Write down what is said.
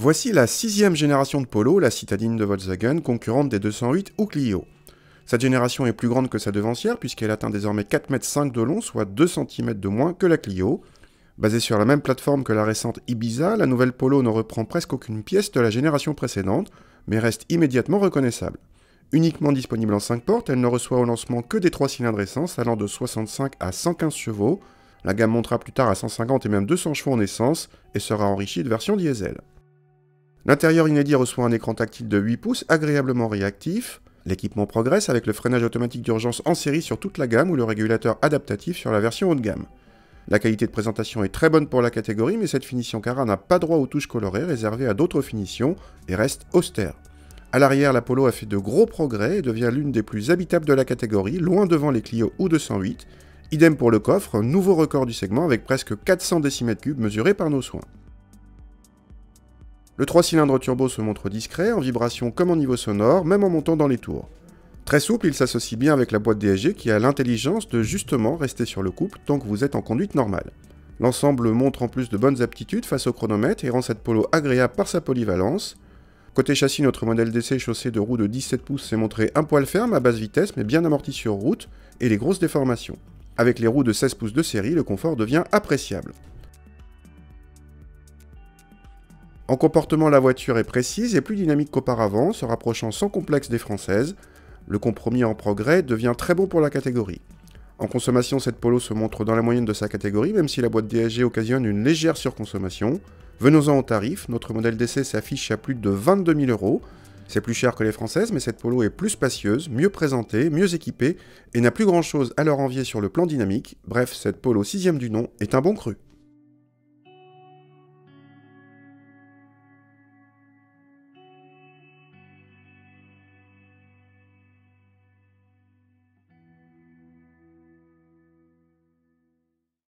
Voici la 6e génération de Polo, la citadine de Volkswagen, concurrente des 208 ou Clio. Cette génération est plus grande que sa devancière puisqu'elle atteint désormais 4,5 m de long, soit 2 cm de moins que la Clio. Basée sur la même plateforme que la récente Ibiza, la nouvelle Polo ne reprend presque aucune pièce de la génération précédente, mais reste immédiatement reconnaissable. Uniquement disponible en 5 portes, elle ne reçoit au lancement que des 3 cylindres essence allant de 65 à 115 chevaux. La gamme montera plus tard à 150 et même 200 chevaux en essence et sera enrichie de versions diesel. L'intérieur inédit reçoit un écran tactile de 8 pouces agréablement réactif. L'équipement progresse avec le freinage automatique d'urgence en série sur toute la gamme ou le régulateur adaptatif sur la version haut de gamme. La qualité de présentation est très bonne pour la catégorie, mais cette finition Carrare n'a pas droit aux touches colorées réservées à d'autres finitions et reste austère. À l'arrière, la Polo a fait de gros progrès et devient l'une des plus habitables de la catégorie, loin devant les Clio ou 208. Idem pour le coffre, un nouveau record du segment avec presque 400 décimètres cubes mesurés par nos soins. Le 3 cylindres turbo se montre discret, en vibration comme en niveau sonore, même en montant dans les tours. Très souple, il s'associe bien avec la boîte DSG qui a l'intelligence de justement rester sur le couple tant que vous êtes en conduite normale. L'ensemble montre en plus de bonnes aptitudes face au chronomètre et rend cette Polo agréable par sa polyvalence. Côté châssis, notre modèle d'essai chaussé de roues de 17 pouces s'est montré un poil ferme à basse vitesse mais bien amorti sur route et les grosses déformations. Avec les roues de 16 pouces de série, le confort devient appréciable. En comportement, la voiture est précise et plus dynamique qu'auparavant, se rapprochant sans complexe des françaises. Le compromis en progrès devient très bon pour la catégorie. En consommation, cette Polo se montre dans la moyenne de sa catégorie, même si la boîte DSG occasionne une légère surconsommation. Venons-en au tarif, notre modèle d'essai s'affiche à plus de 22 000 €. C'est plus cher que les françaises, mais cette Polo est plus spacieuse, mieux présentée, mieux équipée, et n'a plus grand chose à leur envier sur le plan dynamique. Bref, cette Polo 6e du nom est un bon cru.